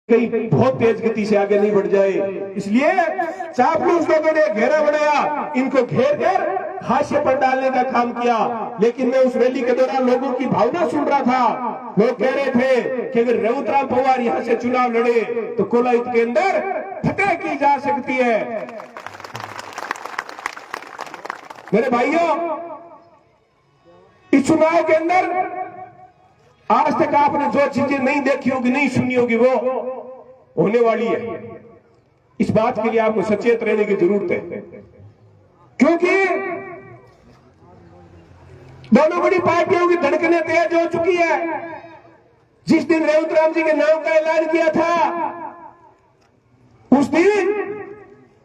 कहीं बहुत तेज गति से आगे नहीं बढ़ जाए, इसलिए चापलूस लोगों ने घेरा बनाया, इनको घेर कर हाशिए पर डालने का काम किया। लेकिन मैं उस रैली के दौरान लोगों की भावना सुन रहा था। लोग कह रहे थे कि अगर रेवंतराम पवार यहां से चुनाव लड़े तो कोलाहित के अंदर फतेह की जा सकती है। मेरे भाइयों, इस चुनाव के अंदर आज तक आपने जो चीजें नहीं देखी होगी, नहीं सुनी होगी, वो होने वाली है। इस बात के लिए आपको सचेत रहने की जरूरत है, क्योंकि दोनों बड़ी पार्टियों की धड़कनें तेज हो चुकी है। जिस दिन रेवंतराम जी के नाम का ऐलान किया था, उस दिन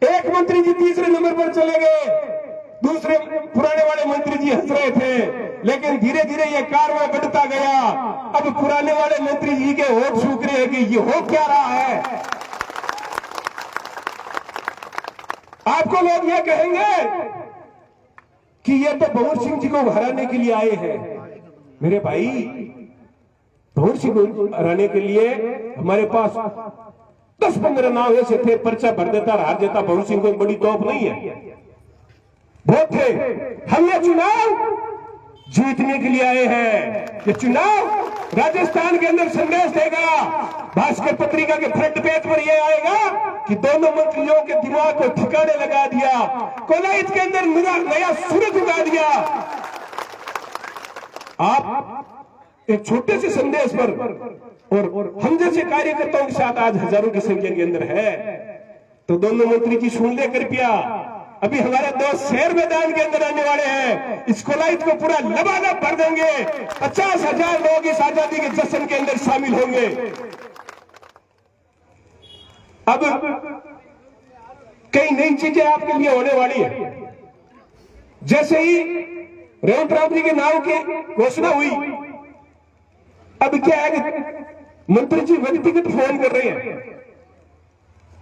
एक मंत्री जी तीसरे नंबर पर चले गए, दूसरे पुराने वाले मंत्री जी हंस रहे थे। लेकिन धीरे धीरे ये कारवां बढ़ता गया। अब पुराने वाले मंत्री जी के होठ सूख रहे हैं कि ये हो क्या रहा है। आपको लोग ये कहेंगे कि ये तो भंवर सिंह जी को हराने के लिए आए हैं। मेरे भाई, भंवर सिंह को हराने के लिए हमारे पास 10-15 नाम ऐसे थे, पर्चा भर देता, हार देता। भंवर सिंह को बड़ी तोप नहीं है, बहुत थे। हमने चुनाव जीतने के लिए आए हैं। ये चुनाव राजस्थान के अंदर संदेश देगा। भास्कर पत्रिका के फ्रंट पेज पर यह आएगा कि दोनों मंत्रियों के दिमाग को ठिकाने लगा दिया, कोलाहित के अंदर नया सूरज उगा दिया। आप एक छोटे से संदेश पर और हम जैसे कार्यकर्ताओं के साथ आज हजारों की संख्या के अंदर है, तो दोनों मंत्री जी सुन ले कृपया। अभी हमारे दोस्त शहर मैदान के अंदर आने वाले हैं, इस कोलाहित को पूरा लबालब भर देंगे। 50,000 लोग इस आजादी के जश्न के अंदर शामिल होंगे। अब कई नई चीजें आपके लिए होने वाली है। जैसे ही रेवंतराम जी के नाम की घोषणा हुई, अब क्या है कि मंत्री जी व्यक्तिगत फोन कर रहे हैं।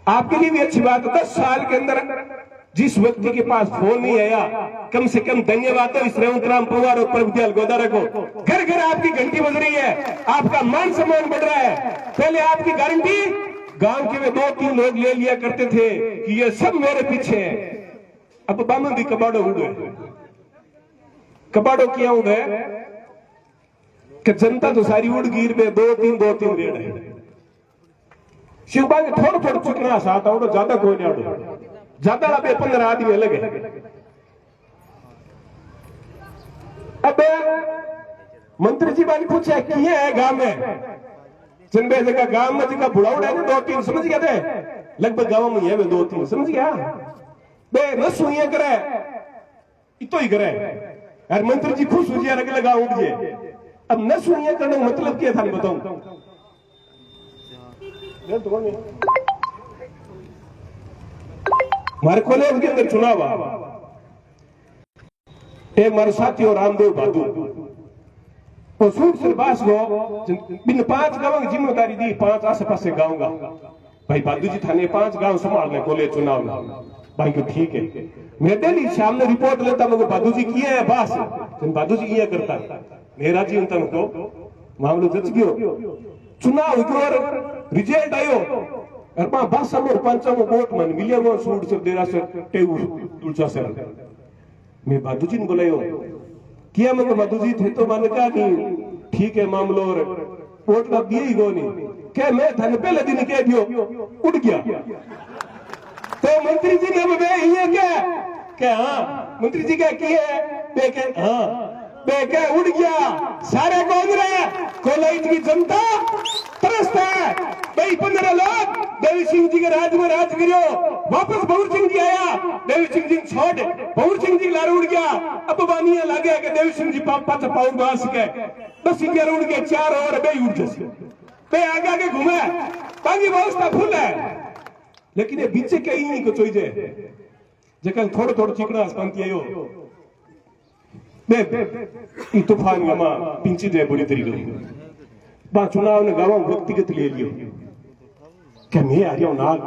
आपके लिए भी अच्छी बात है। 10 साल के अंदर जिस व्यक्ति के पास फोन नहीं आया, कम से कम धन्यवाद हो इस रेवंतराम पवार और प्रभुदयाल गोदारा को। घर घर आपकी घंटी बज रही है, आपका मान सम्मान बढ़ रहा है। पहले आपकी गारंटी गांव के में 2-3 लोग ले लिया करते थे कि ये सब मेरे पीछे हैं। अब बामन भी कबाड़ो हो गए। कबाड़ो क्या हो गए कि जनता तो सारी उड़ गिर में 2-3 रेड़ है। शिवबा के थोड़ा चुकना साथ आओ, ज्यादा कोई नहीं आड़ो, ज्यादा 15 आदमी अलग है। अब मंत्री जी ने पूछा किए है गांव में, चंबे जगह गांव में जगह बुढ़ाउड़ है ना 2-3, समझ गया थे, लगभग गांव में है 2-3, समझ गया बे नस हुई करे इतो ही करे। यार मंत्री जी खुश हो जाए, अगले गांव उठ जाए। अब नस हुई करने का मतलब क्या था बताऊं। हमारे कॉलेज के अंदर चुनाव एक हमारे साथी और रामदेव भादू और सूट सिरबास को बिन 5 गांव की जिम्मेदारी दी, 5 आसे पासे गांव का। भाई भादू जी थाने 5 गांव संभालने कॉलेज चुनाव में। भाई को ठीक है, मैं डेली शाम में रिपोर्ट लेता, मगर भादू जी किए है बस, भादू जी ये करता मेरा जी उनका को मामलो जच गयो। चुनाव और रिजल्ट आयो और 5 वोट मन मिलिया वो सूट से देरा से टेऊ तुलसा से। मैं भादू जी ने बुलायो किया, मगर भादू जी थे तो मैंने कहा नहीं ठीक है मामलो और वोट का दिए ही गो नहीं। क्या मैं थाने पहले दिन कह दियो उठ गया। तो मंत्री जी ने ये क्या हाँ, मंत्री जी क्या किए हाँ बेके उड़ गया। सारे कौन रहे, कोलाहित की जनता तरसत है। भाई 15 लोग देवी सिंह जी के राज में राज करियो, वापस भंवर सिंह जी आया, देवी सिंह जी छोड़ भंवर सिंह जी लार उड़ गया। अब बानिया लगे कि देवी सिंह जी पापा चपाऊ मार सके, बस इंडिया उड़ गया 4 और बे उड़ जैसे बे आगे घूमे, बाकी व्यवस्था फुल है। लेकिन ये बीचे कहीं नहीं को चाहिए जगह थोड़ा चिकना पंक्ति आयो तूफान गमा पिंची जाए बुरी तरीके चुनाव ने गाँव व्यक्तिगत ले लियो क्या मैं आ रहा नाक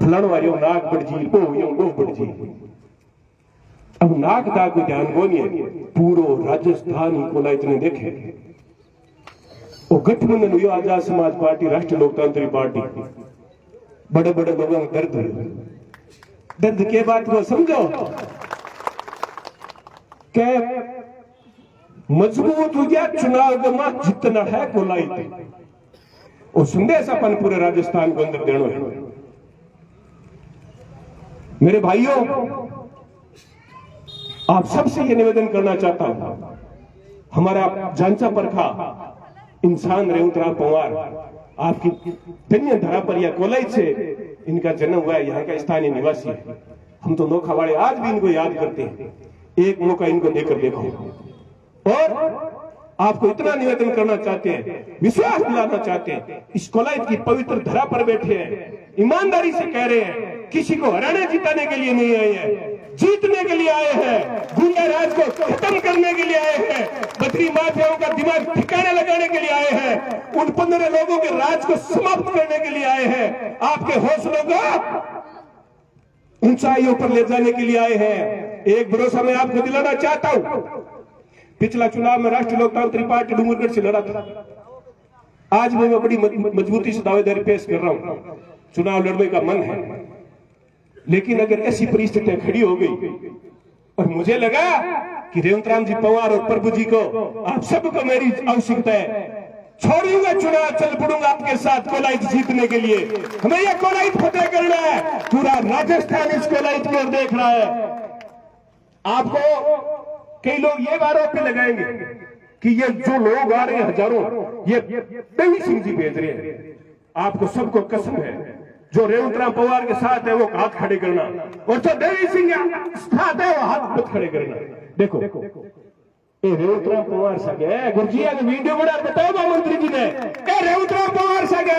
फलाणो आ रहा नाक बढ़ जी वो बढ़ जी। अब नाक दाग को ध्यान को नहीं, पूरो राजस्थान ही कोलाहित ने देखे वो गठबंधन हुई आजाद समाज पार्टी राष्ट्रीय लोकतांत्रिक पार्टी, बड़े बड़े लोगों का दर्द हुआ। दर्द के बात को समझो कि मजबूत हो गया चुनाव में जितना है कोलाई वो संदेश अपन पूरे राजस्थान को अंदर देना है। मेरे भाइयों, आप सबसे ये निवेदन करना चाहता हूं, हमारा जानचा परखा इंसान रेवंतराव पवार आपकी धन्य धरा पर या कोलाइत से इनका जन्म हुआ है, यहाँ का स्थानीय निवासी है। हम तो नोखा वाले आज भी इनको याद करते हैं। एक मौका इनको देकर देखो। और आपको इतना निवेदन करना चाहते हैं, विश्वास दिलाना चाहते हैं, इस कोलाइत की पवित्र धरा पर बैठे हैं, ईमानदारी से कह रहे हैं, किसी को हराने जिताने के लिए नहीं आए हैं, जीतने के लिए आए हैं, गुंडा राज को खत्म करने के लिए आए हैं, बदरी माफियाओं का दिमाग ठिकाने लगाने के लिए आए हैं, उन 15 लोगों के राज को समाप्त करने के लिए आए हैं, आपके हौसलों को ऊंचाइयों पर ले जाने के लिए आए हैं। एक भरोसा मैं आपको दिलाना चाहता हूं, पिछला चुनाव में राष्ट्रीय लोकतांत्रिक पार्टी डूंगरगढ़ से लड़ा था। आज मैं बड़ी मजबूती से दावेदारी पेश कर रहा हूं, चुनाव लड़ने का मन है, लेकिन अगर ऐसी परिस्थितियां खड़ी हो गई और मुझे लगा कि रेवंतराव जी पवार और प्रभु जी को, आप सबको मेरी आवश्यकता है, छोड़ूंगा चुनाव, चल पड़ूंगा आपके साथ कोलाइत जीतने के लिए। हमें यह कोलाइत फतेह करना है, पूरा राजस्थान इस कोलाइत को देख रहा है। आपको कई लोग ये आरोप भी लगाएंगे कि ये जो लोग आ रहे हैं हजारों, ये देवी सिंह जी भेज रहे हैं। आपको सबको कसम है, जो रेवंतराव पवार के साथ है वो हाथ खड़े करना, और जो देवी सिंह साथ है वो हाथ मत खड़े करना। देखो ये रेवंतराव पवार सगे गुरजिया ने वीडियो बना बताओ मंत्री जी ने, रेवंतराव पवार सगे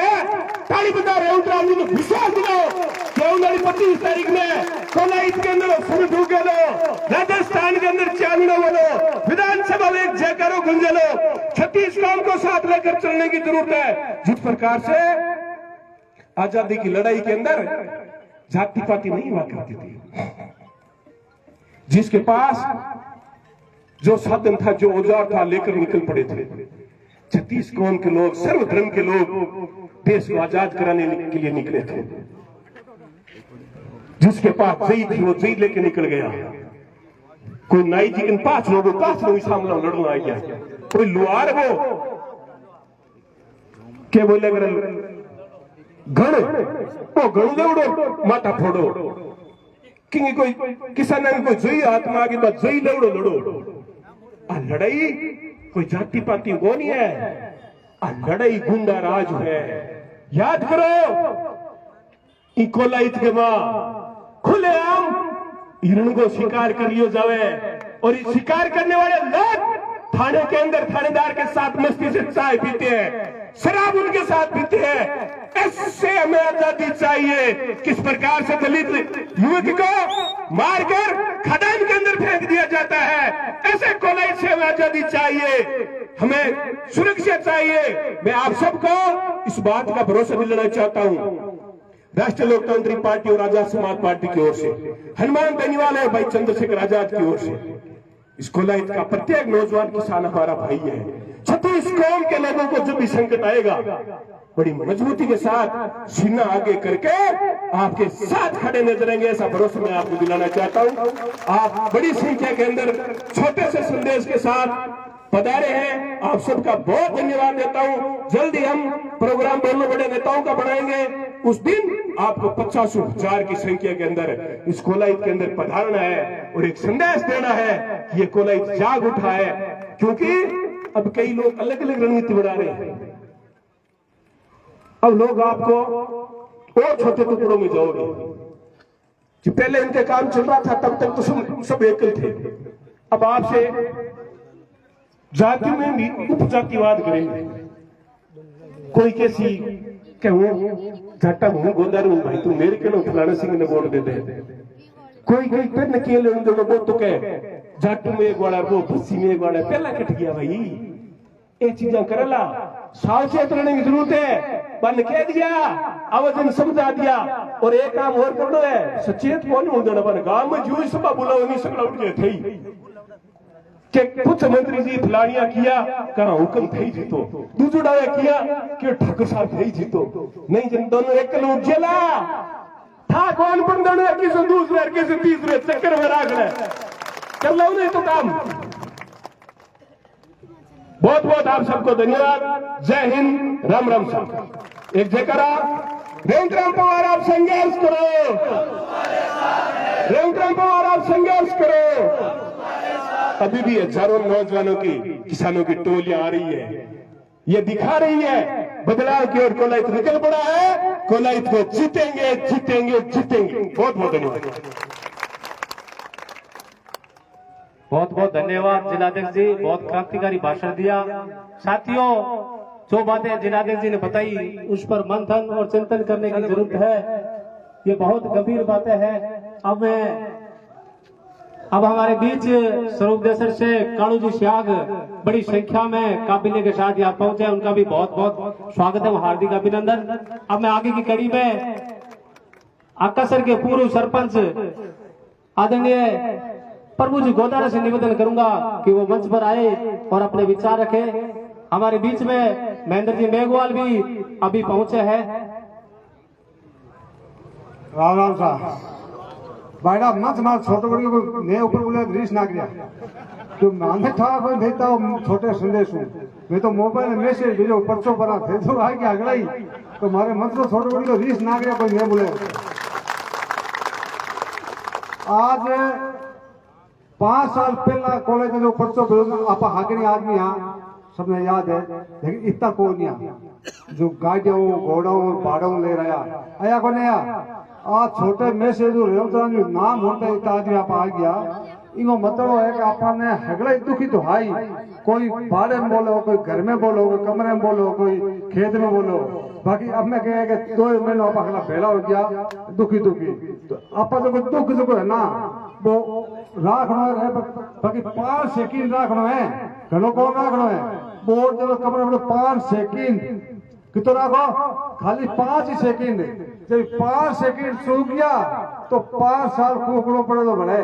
ताली बता, रेवंतराव जी ने विश्वास दिलाओ कि 25 तारीख में कोलाइत के अंदर सुर ढूके लो, राजस्थान के अंदर चांदनो बोलो, विधानसभा में एक जयकारो गुंजे लो। 36 काम को साथ लेकर चलने की जरूरत है। जिस प्रकार से आजादी की लड़ाई के अंदर जाति पाति नहीं हुआ करती थी, जिसके पास जो साधन था, जो औजार था, लेकर निकल पड़े थे। 36 कौम के लोग, सर्व धर्म के लोग देश को आजाद कराने के लिए निकले थे। जिसके पास जई थी वो जई लेके निकल गया। कोई नाई जी इन 5 लोगों सामने लड़ना आ गया। कोई लुहार वो क्या बोले गण वो गण दौड़ो माथा फोड़ो, कि कोई किसान कोई जई हाथ में आ गई तो जई लड़ो लड़ो। लड़ाई कोई जाति पाति वो नहीं है, लड़ाई गुंडा राज है। याद करो कोलाइत के मां खुलेआम हिरण को शिकार कर लियो जावे, और इस शिकार करने वाले लोग थाने के अंदर थानेदार के साथ मस्ती से चाय पीते हैं, शराब उनके साथ पीते हैं। ऐसे हमें आजादी चाहिए। किस प्रकार से दलित युवक को मारकर खदान के अंदर फेंक दिया जाता है, ऐसे कोलाइत से हमें आजादी चाहिए, हमें सुरक्षा चाहिए। मैं आप सबको इस बात का भरोसा दिलाना चाहता हूं, राष्ट्रीय लोकतांत्रिक पार्टी और आजाद समाज पार्टी की ओर से, हनुमान बेनीवाल और भाई चंद्रशेखर आजाद की ओर से, इस कोलाइत का प्रत्येक नौजवान किसान हमारा भाई है। 36 कौम के लोगों को जब भी संकट आएगा, बड़ी मजबूती के साथ सीना आगे करके आपके साथ खड़े नजर आएंगे, ऐसा भरोसा मैं आपको दिलाना चाहता हूं। आप बड़ी संख्या के अंदर छोटे से संदेश के साथ पधारे हैं, आप सबका बहुत धन्यवाद देता हूं। जल्दी हम प्रोग्राम दोनों बड़े नेताओं का बनाएंगे, उस दिन आपको 50,000 की संख्या के अंदर इस कोलाइत के अंदर पधारना है और एक संदेश देना है कि ये कोलाइत जाग उठा है। क्योंकि अब कई लोग अलग अलग रणनीति बना रहे हैं। अब लोग आपको और छोटे टुकड़ों में जाओगे। जो पहले इनके काम चल रहा था तब तक तो सब एकल थे, अब आपसे जातियों में भी उपजातिवाद करेंगे। कोई कैसी जाटा हूं गोदार हूं भाई तू मेरे के फलाना सिंह ने वोट दे दे। कोई कोई पेन के वो तो कह जाटू में एक वाला वो भस्सी में एक वाला पहला कट गया भाई। ये चीजा करेला सावचेत रहने की जरूरत है। बन कह दिया आवाजन समझा दिया और एक काम और कर लो है सचेत कौन हो जाना बन गांव में जो सभा बुलाओ नहीं सकला उठ गए थे કે પૂછ મંત્રીજી ફલાણિયા કિયા કરા હુકમ થઈ જીતો दूजो डावे किया कि ठाकुर साहब થઈ જીતો नहीं जन दोनों एक लूट जेला था कौन पण दोनों की से दूसरे के से तीसरे चक्कर में राख ले कर लो नहीं तो काम। बहुत बहुत आप सबको धन्यवाद। जय हिंद, राम राम साहब। एक जयकारा। रेवंत राम पवार आप संघर्ष करो, रेवंत राम पवार आप संघर्ष करो। अभी भी हजारों नौजवानों की, किसानों की टोलियां आ रही है, ये दिखा रही है बदलाव की ओर। कोलायत निकल पड़ा है, कोलायत को जीतेंगे जीतेंगे जीतेंगे। बहुत बहुत धन्यवाद। बहुत बहुत धन्यवाद जिलाध्यक्ष जी, बहुत क्रांतिकारी भाषण दिया। साथियों, जो बातें जिलाध्यक्ष जी ने बताई उस पर मंथन और चिंतन करने की जरूरत है। ये बहुत गंभीर बातें हैं। अब हमारे बीच स्वरूप देसर से कालू जी श्याग बड़ी संख्या में काफिले के साथ यहाँ पहुंचे, उनका भी बहुत बहुत स्वागत है, हार्दिक अभिनंदन। अब मैं आगे की कड़ी में आकासर के पूर्व सरपंच आदरणीय प्रभु जी गोदारा से निवेदन करूंगा कि वो मंच पर आए और अपने विचार रखे। हमारे बीच में महेंद्र जी मेघवाल भी अभी पहुंचे हैं। राम राम साहब बायडा मत मार छोटे बड़ी को ने ऊपर बोले रीस ना गया तो माने था कोई भेजता हो छोटे संदेश मैं तो मोबाइल में मैसेज भेजो परसों बना थे तो आ गया अगला ही तो मारे मत को छोटे बड़ी को रीस ना गया कोई नहीं बोले। आज 5 साल पहला कॉलेज में जो परसों भेजना आप हाकनी आदमी यहाँ सबने याद है, लेकिन इतना को नहीं जो गाड़ियों घोड़ों और पहाड़ों ले रहा आया को नहीं आ छोटे में से जो रेवतराम जो नाम होता इतना आदमी आप आ गया। इनो मतलब है कि आपने हगड़ा दुखी तो हाई, कोई बाड़े में बोलो, कोई घर में बोलो, कोई कमरे में बोलो, कोई खेत में बोलो। बाकी अब मैं कहे कि 2 महीनों आप अगला पहला हो गया दुखी दुखी तो आप जो दुख जो है ना वो राखना है। बाकी 5 सेकंड राखना है, घरों को राखना है। बोर्ड जब कमरे में 5 सेकंड कितो राखो, खाली 5 सेकंड। जब 5 सेकंड सो गया तो 5 साल कूकड़ो पड़े तो बड़े।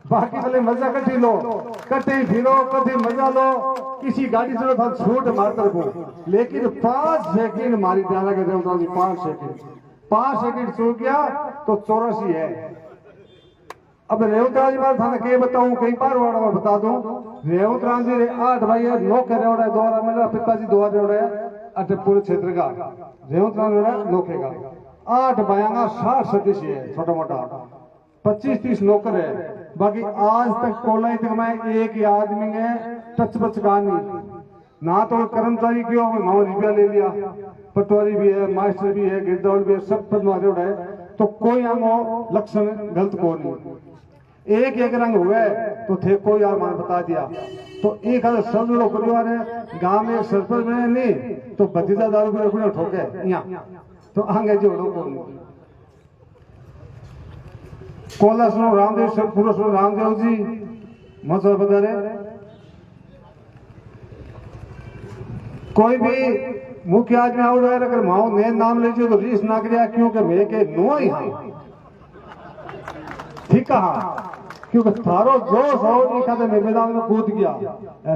बाकी भले मजा कटी लो, कटी फिरो, कभी मजा लो, किसी गाड़ी से तो छूट मारकर को, लेकिन 5 सेकंड मारी जाना के 5 सेकंड सो गया तो 84 है। अब रेवतराज बार थाने के बताऊं, कई बार वाड़ा में बता दूं। रेवतराज जी 8 भाई है, 9 के रेवड़ा द्वारा मेरा पिताजी द्वारा रेवड़ा है अटे पूरे क्षेत्र का रेवतराज रेवड़ा नोखेगा 8 भाइयां 60 सदस्य है, छोटा मोटा 25-30 नौकर है। बाकी आज तक कोलाई तक में एक ही आदमी ने टच बच का नहीं ना तो कर्मचारी क्यों 9 रुपया ले लिया, पटवारी भी है, मास्टर भी है, गिरदौड़ भी है, सब पद मारे उड़ाए तो कोई आंगो लक्षण गलत को नहीं। एक रंग हुए तो थे कोई यार मान बता दिया तो एक सब लोग परिवार है गांव में सरपंच में नहीं तो भतीजा दारू भी ठोके यहाँ तो आगे जोड़ो को कोला सुनो रामदेव सर पूरा सुनो रामदेव जी मजा बता रहे। कोई भी मुख्य आदमी आउट है अगर माओ ने नाम लीजिए तो रीस ना करिया क्योंकि मैं के नो ही हाँ ठीक कहा क्योंकि थारो जो सौ खाते में मैदान में कूद गया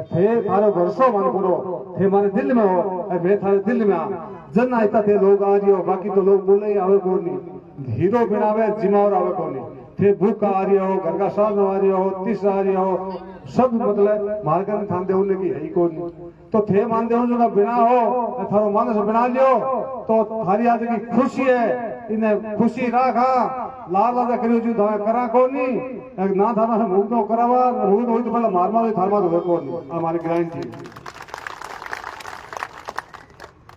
थे थारे वर्षों मन पूरो थे हमारे दिल में हो मैं थारे दिल में आ जन आयता थे लोग आ रही हो बाकी तो लोग बोले ही आवे को नहीं हीरो बिनावे जिमावर आवे को नहीं थे भूख आ रही हो घर का साल आ रही हो 30 आ रही हो सब मतलब मार्गन थान देवले की है को नहीं तो थे मान देव जो बिना हो थारो मानस बना लियो तो थारी आज की खुशी है इन्हें खुशी राखा लाल लाजा करियो जो दवा करा को नहीं ना थाना से मुक्त करावा मुक्त होई तो पहले मारमा होई थारमा तो को नहीं हमारी गारंटी।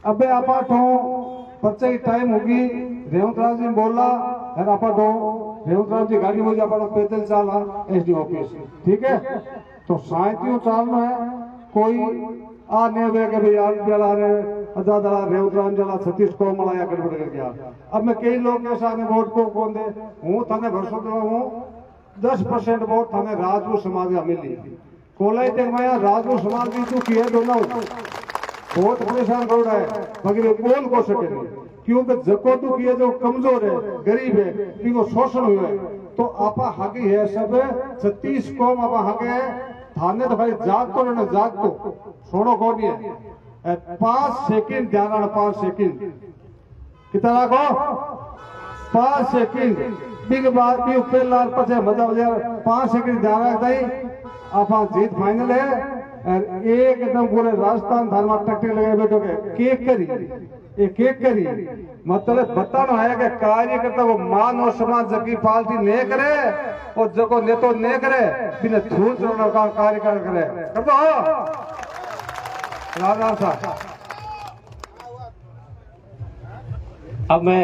अबे आपा तो बच्चे की टाइम होगी रेवतराज जी बोला है आपा तो रेवतराज जी गाड़ी मुझे आपा पैदल चला एसडी ऑफिस ठीक है तो साइकिल चलना है कोई आ नहीं वे के भाई यार चला रे आजादा रेवतराज चला सतीश को मलाया कर पड़ गया। अब मैं कई लोग के सामने वोट को कौन दे हूं थाने भरोसा कर हूं 10% वोट थाने राजपूत समाज का मिली कोलाई तक मैं राजपूत समाज की चुकी है दोनों बहुत परेशान हो रहा है बाकी वे बोल को सके नहीं क्योंकि जकोटू की जो कमजोर है गरीब है इनको शोषण हुए तो आपा हाकी है सब 36 कौम आपा हाके थाने तो खाली जागतो रहना, जागतो सोनो को नहीं है। 5 सेकंड ध्यान रखना, 5 सेकंड कितना को 5 सेकंड बिग बात भी पहला पचे मजा हो जाए। 5 सेकंड ध्यान रख दई, आप जीत फाइनल है। और एकदम पूरे राजस्थान थाना टक्कर लगे बैठो के केक करी, ये केक करी मतलब बताना है कि कार्यकर्ता को मान और समाज जबकि पार्टी नहीं करे और जगह ने तो नहीं करे बिना छूट का कार्यकर्ता करे कर दो। राम साहब अब मैं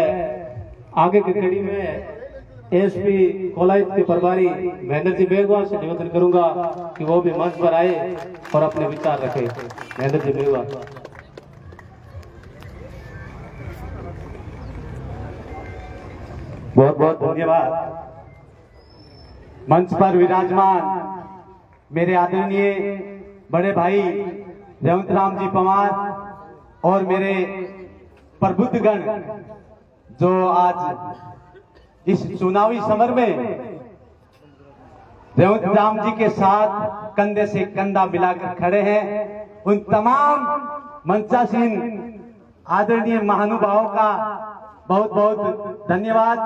आगे की कड़ी में एसपी कोलायत के प्रभारी महेंद्र जी मेघवाल से निवेदन करूंगा कि वो भी मंच पर आए और अपने विचार रखें। महेंद्र जी मेघवाल। बहुत बहुत धन्यवाद। मंच पर विराजमान मेरे आदरणीय बड़े भाई रेवंत राम जी पंवार और मेरे प्रबुद्धगण जो आज इस चुनावी समर में रेवंत राम जी के साथ कंधे से कंधा मिलाकर खड़े हैं, उन तमाम मंचासीन आदरणीय महानुभावों का बहुत बहुत धन्यवाद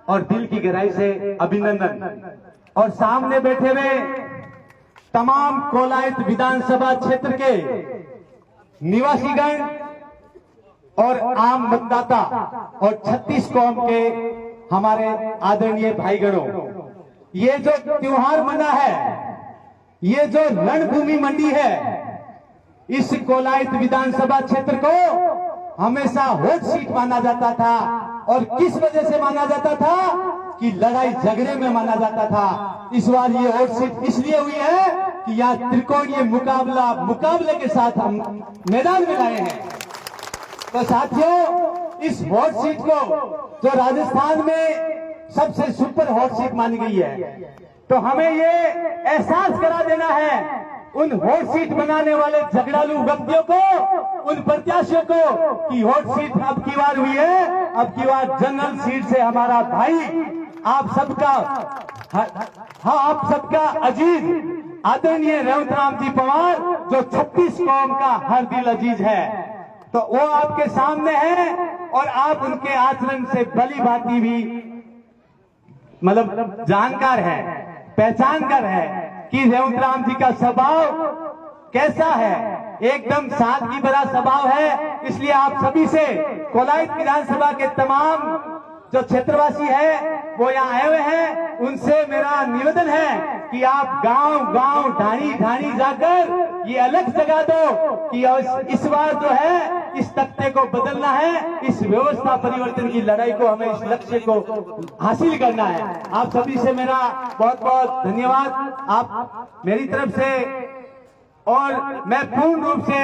और दिल की गहराई से अभिनंदन। और सामने बैठे हुए तमाम कोलायत विधानसभा क्षेत्र के निवासीगण और आम मतदाता और 36 कौम के हमारे आदरणीय भाईगणों, ये जो त्योहार मना है, ये जो रणभूमि मंडी है, इस कोलायत विधानसभा क्षेत्र को हमेशा हॉट सीट माना जाता था। और किस वजह से माना जाता था कि लड़ाई झगड़े में माना जाता था। इस बार ये हॉट सीट इसलिए हुई है कि यहाँ त्रिकोणीय मुकाबले के साथ हम मैदान में लाए हैं। तो साथियों, इस हॉट सीट को जो राजस्थान में सबसे सुपर हॉट सीट मानी गई है, तो हमें ये एहसास करा देना है उन हॉट सीट बनाने वाले झगड़ालू व्यक्तियों को, उन प्रत्याशियों को कि हॉट सीट अब की बार हुई है, अब की बार जनरल सीट से हमारा भाई आप सबका आप सबका अजीज आदरणीय रेवंत राम जी पंवार जो 36 कौम का हर दिल अजीज है, तो वो आपके सामने है। और आप उनके आचरण से भली भांति भी मतलब जानकार है, पहचानकर है कि रेवंत राम जी का स्वभाव कैसा है। एकदम सादगी भरा स्वभाव है। इसलिए आप सभी से कोलायत विधानसभा के तमाम जो क्षेत्रवासी है वो यहाँ आए हुए हैं, उनसे मेरा निवेदन है कि आप गांव गांव ढाणी ढाणी जाकर ये अलग जगा दो कि इस बार जो है इस तख्ते को बदलना है, इस व्यवस्था परिवर्तन की लड़ाई को हमें इस लक्ष्य को हासिल करना है। आप सभी से मेरा बहुत बहुत धन्यवाद। आप मेरी तरफ से, और मैं पूर्ण रूप से,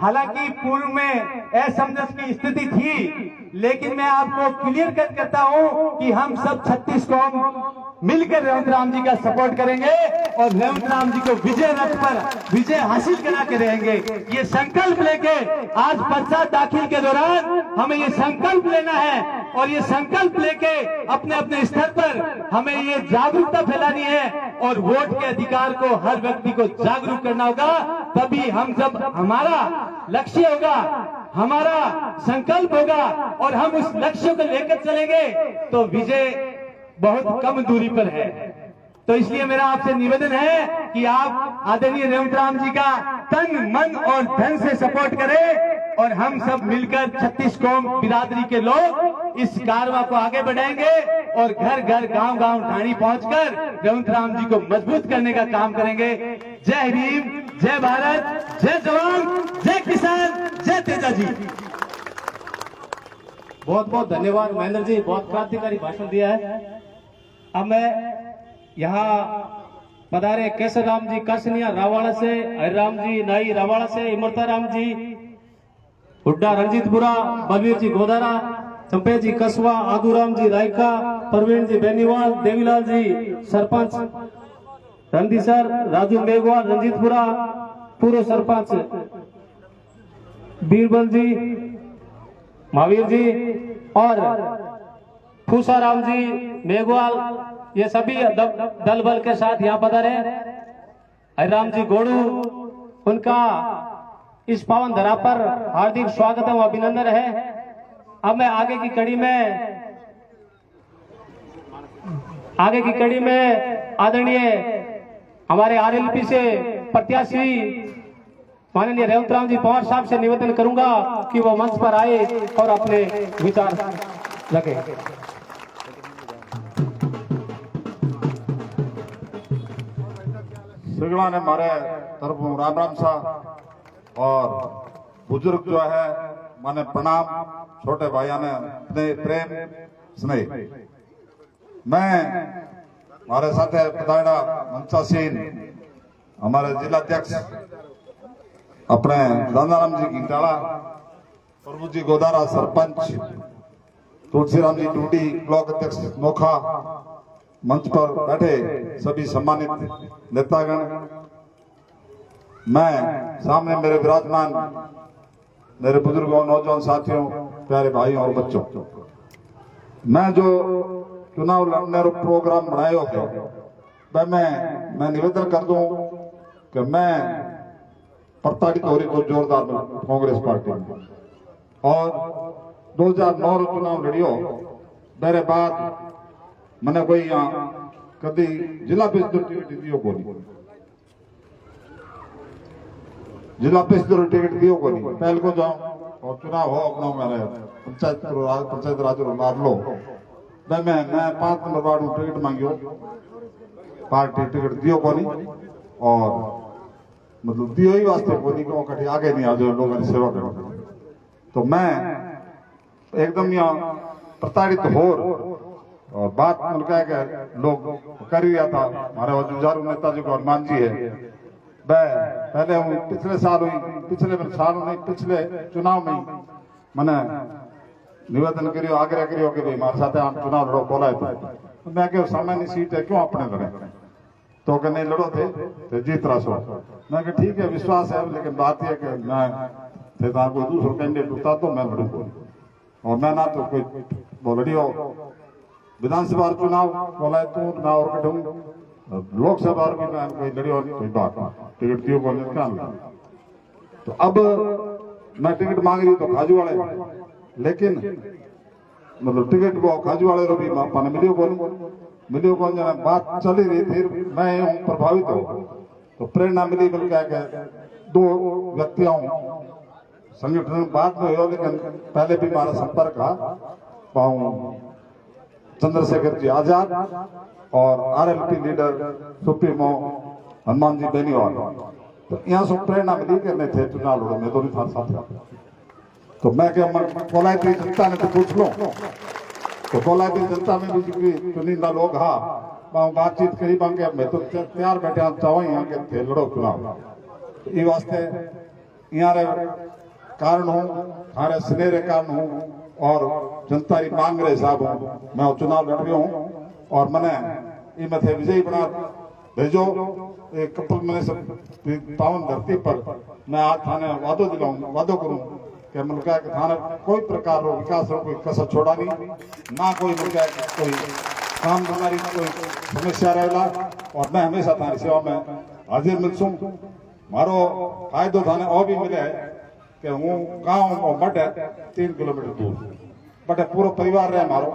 हालांकि पूर्व में असमंजस की स्थिति थी, लेकिन मैं आपको क्लियर कट करता हूं कि हम सब 36 कौम मिलकर रेवंत राम जी का सपोर्ट करेंगे और रेवंत राम जी को विजय रथ पर विजय हासिल करा के रहेंगे। ये संकल्प लेके आज पर्चा दाखिल के दौरान हमें ये संकल्प लेना है और ये संकल्प लेके अपने अपने स्तर पर हमें ये जागरूकता फैलानी है और वोट के अधिकार को हर व्यक्ति को जागरूक करना होगा। तभी हम, जब हमारा लक्ष्य होगा, हमारा संकल्प होगा और हम उस लक्ष्य को लेकर चलेंगे तो विजय बहुत कम दूरी पर है। तो इसलिए मेरा आपसे निवेदन है कि आप आदरणीय रेवंत राम जी का तन मन और धन से सपोर्ट करें और हम सब मिलकर 36 कौम बिरादरी के लोग इस कारवां को आगे बढ़ाएंगे और घर घर गांव गांव ढाणी पहुंचकर रेवंत राम जी को मजबूत करने का काम करेंगे। जय भीम, जय भारत, जय जवान, जय किसान, जय तेजा जी। बहुत बहुत धन्यवाद महेंद्र जी, बहुत क्रांतिकारी भाषण दिया है। अब मैं यहाँ पधारे केसर राम जी कसनिया रावाड़ा से, हरिराम जी नाई रावाड़ा से, इमरता राम जी हुड्डा रंजीतपुरा, बलवीर जी गोदारा, चंपे जी कसवा, आदूराम जी रायका, प्रवीण जी बेनीवाल, देवीलाल जी सरपंच रणधीसर, राजू मेघवाल रंजीतपुरा, पूर्व सरपंच बीरबल जी, महावीर जी और फूसाराम जी मेघवाल, ये सभी दल बल के साथ यहाँ पधारे। हरिराम जी गोड़ू, उनका इस पावन धरा पर हार्दिक स्वागत एवं अभिनंदन है। अब मैं आगे की कड़ी में आदरणीय हमारे आरएलपी से प्रत्याशी माननीय रेवंत राम जी पवार साहब से निवेदन करूंगा कि वो मंच पर आए और अपने विचार रखें। सगड़ा ने मारे तरफ राम राम सा और बुजुर्ग जो है माने प्रणाम, छोटे भाइयों ने अपने प्रेम स्नेह। मैं हमारे साथ पधारा मनसा सिंह, हमारे जिला अध्यक्ष अपने दादाराम जी गिंटाला, प्रभु जी गोदारा सरपंच, तुलसीराम जी टूडी ब्लॉक अध्यक्ष नोखा, मंच पर बैठे सभी सम्मानित नेतागण, मैं सामने मेरे विराजमान मेरे बुजुर्गों, नौजवान साथियों, प्यारे भाइयों और बच्चों, मैं जो चुनाव लड़ने और प्रोग्राम बनाए हो मैं निवेदन कर दूं कि मैं प्रताड़ित हो रही तो जोरदार कांग्रेस पार्टी में, और 2009 रो चुनाव लड़ियो मेरे बाद मैंने कोई यहाँ कभी जिला परिषद टिकट दियो को नहीं, जिला परिषद टिकट दियो को नहीं, पहले को जाऊं और चुनाव हो अपना मेरे पंचायत राज मार लो, मैं 5 नंबर वार्ड में टिकट मांगियो, पार्टी टिकट दियो को नहीं, और मतलब दियो ही वास्ते को नहीं, कहीं आगे नहीं आ जाओ लोगों की सेवा करो। तो मैं एकदम यहाँ प्रताड़ित हो और बात उनका है लोग कर रहा था, हमारे जुझारू नेता जो हनुमान जी है, पहले पिछले साल हुई, पिछले चुनाव में मैंने निवेदन करियो, आग्रह करियो कि भाई हमारे साथ आप चुनाव लड़ो, बोला तो मैं क्यों सामान्य सीट है क्यों अपने लड़े, तो कि नहीं लड़ो थे तो जीत रहा सो। मैं ठीक है विश्वास है, लेकिन बात यह कि मैं थे कोई दूसरा कैंडिडेट उठता तो मैं लड़ू, और मैं ना तो कोई वो लड़ियो विधानसभा चुनाव बोला तो ना और कटूं, लोकसभा भी मैं कोई लड़ियो कोई बात टिकट दियो बोले क्या। तो अब मैं टिकट मांग रही तो खाजू वाले, लेकिन मतलब टिकट वो खाजू वाले रो भी माने मिलियो कौन जाना, बात चली रही थी, मैं प्रभावित हो तो प्रेरणा मिली, मिल के 2 व्यक्तियों संगठन बाद में हो, लेकिन पहले भी हमारा संपर्क था, चंद्रशेखर जी आजाद और RLP leader supremo Hanuman ji Beniwal, तो यहाँ से प्रेरणा मिली कि नहीं थे चुनाव लड़ो, मैं तो नहीं था साथ। तो मैं क्या कोलायती जनता ने तो पूछ लो, तो कोलायती जनता में भी चुनिंदा लोग बातचीत करी बांगे, मैं तो तैयार बैठे चाहो यहाँ के थे लड़ो चुनाव, तो ये वास्ते यहाँ कारण हूँ, हमारे स्नेह कारण हूँ, और जनता की मांग रहे हिसाब हूँ मैं चुनाव लड़ रहा हूँ, और मैंने ये मथे विजयी बना भेजो एक कपल मैंने सब पावन धरती पर मैं आज थाने वादो करूँ कि मुल्का के थाने कोई प्रकार रो विकास रो कोई कसर छोड़ा नहीं, ना कोई मुल्का कोई काम हमारी कोई समस्या रहेला, और मैं हमेशा थारी सेवा में हाजिर मिलसूं। मारो फायदो थाने और भी मिले है कि हूँ गाँव और मठ है 3 किलोमीटर दूर, बट पूरा परिवार रहे मारो,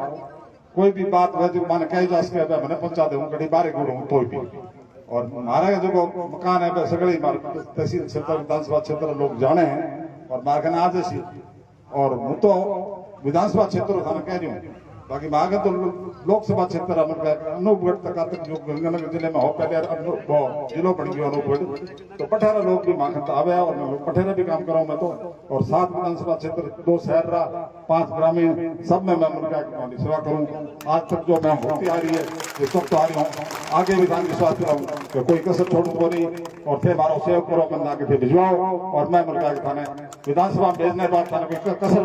कोई भी बात वह माने कही जा सके मैंने पहुंचा दे कड़ी बारे गुरु तो भी, और हमारा जो मकान है सगड़ी तहसील क्षेत्र विधानसभा क्षेत्र लोग जाने हैं, और मार्गन आज सी, और हूँ तो विधानसभा क्षेत्र थाने कह रही हूँ, बाकी मार्ग तो लोकसभा क्षेत्र अनूपगढ़ तक जो गंगानगर जिले में हो, पहले जिलो बन गयो अनूपगढ़, तो 18 लोग भी माखन तो आवे, और मैं 18 भी काम कराऊं मैं तो, और 7 विधानसभा क्षेत्र 2 शहर रहा 5 ग्रामीण, सब में मैं मुल्का की सेवा करूं। आज तक जो मैं होती आ रही है ये सब तो आ रही हूँ, आगे भी ध्यान विश्वास दिलाऊं कि कोई कसर छोड़ तो नहीं, और थे मारो सेव करो मैं आगे थे भिजवाओ, और मैं मुल्का के थाने विधानसभा भेजने के बाद थाने कोई कसर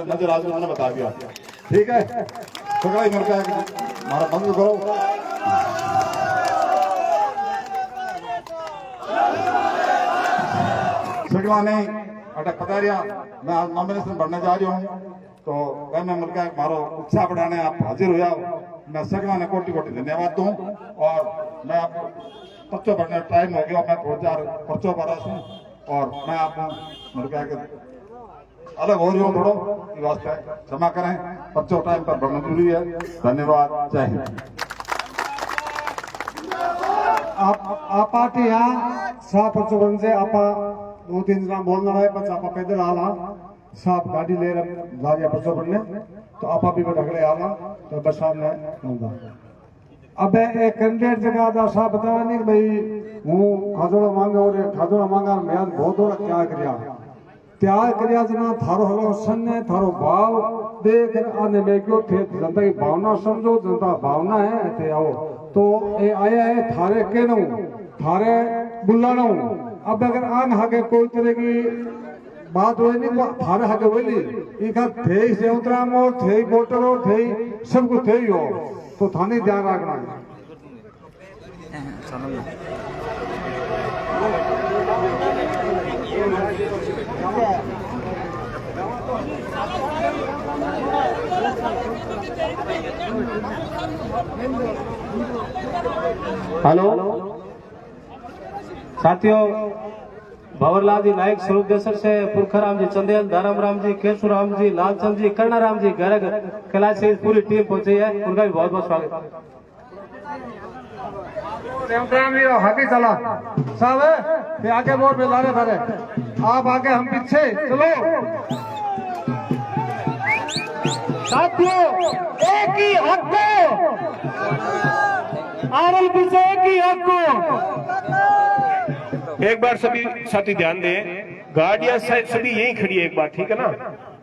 नजर आज उन्होंने बता दिया, ठीक है। सगड़ा मुल्का हमारा बंद करो, सगड़ा नहीं अटक पधारिया, मैं आज नॉमिनेशन भरने जा रहा हूँ, तो वह मैं मुल्का मारो उत्साह बढ़ाने आप हाजिर हो जाओ, मैं सगड़ा ने कोटि कोटि धन्यवाद दूं, और मैं आप पर्चो भरने टाइम हो गया, मैं 2000 पर्चो भरा हूँ और मैं आपको अलग हो रही हूँ थोड़ो, ये वास्ते क्षमा करें। पर्चो टाइम पर भरना जरूरी है। धन्यवाद, जय हिंद। आप पार्टी यहाँ साफ पर्चो बन से आप 2-3 जना बोलना है, पर आप पैदल आला साफ गाड़ी ले रहे पर्चो बनने, तो आप भी ढगड़े आला तो बस साहब ने होगा। अब एक कैंडिडेट जगह दा साहब बताया नहीं भाई हूँ खाजोड़ा मांगा और खाजोड़ा मांगा मैं बहुत बड़ा त्याग करिया जना थारो हलो सन है, थारो भाव देख आने में क्यों थे जनता की भावना समझो, जनता भावना है ते आओ तो ये आया है थारे कहना थारे बुलाना। अब अगर आन हाके कोई तरह की बात हो नहीं थारे हाके बोली इका थे से उतरा मोर थे वोटर और थे सब कुछ थे हो तो थाने ध्यान रखना है। हेलो साथियों, भंवरलाल जी नायक स्वरूप देसर से पुरखराम जी, चंदेल, धर्मराम जी, केशुराम जी, लालचंद जी, कर्णाराम जी, गर्ग कैलाश से पूरी टीम पहुंची है, उनका भी बहुत बहुत स्वागत। हाथी चला साहब ये आगे बोर्ड पे ला रहे थारे, आप आगे हम पीछे चलो। साथियों एक ही हक को आरएलपी से एक ही हक को। एक बार सभी साथी ध्यान दें, गाड़ियां सभी यहीं खड़ी है एक बार, ठीक है ना।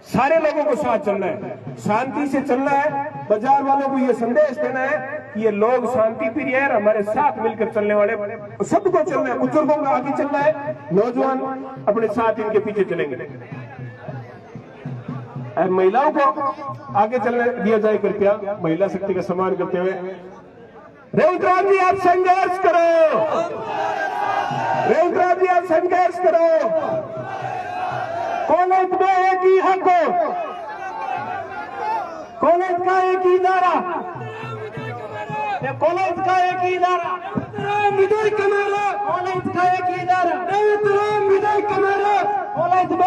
सारे लोगों को साथ चलना है, शांति से चलना है। बाजार वालों को ये संदेश देना है कि ये लोग शांति प्रिय है, हमारे साथ मिलकर चलने वाले सबको चलना है। बुजुर्गों का आगे चलना है, नौजवान अपने साथ इनके पीछे चलेंगे। महिलाओं को आगे चलने दिया जाए कृपया, महिला शक्ति का सम्मान करते हुए। रेवतराज जी आप संघर्ष करो, रेवतराज जी आप संघर्ष करो। कॉलेज में एक ही हक, कॉलेज का एक ही नारा, कॉलेज का एक ही नारा, विजय कमेरा, कॉलेज का एक ही नारा, विजय कमेरा, कॉलेज में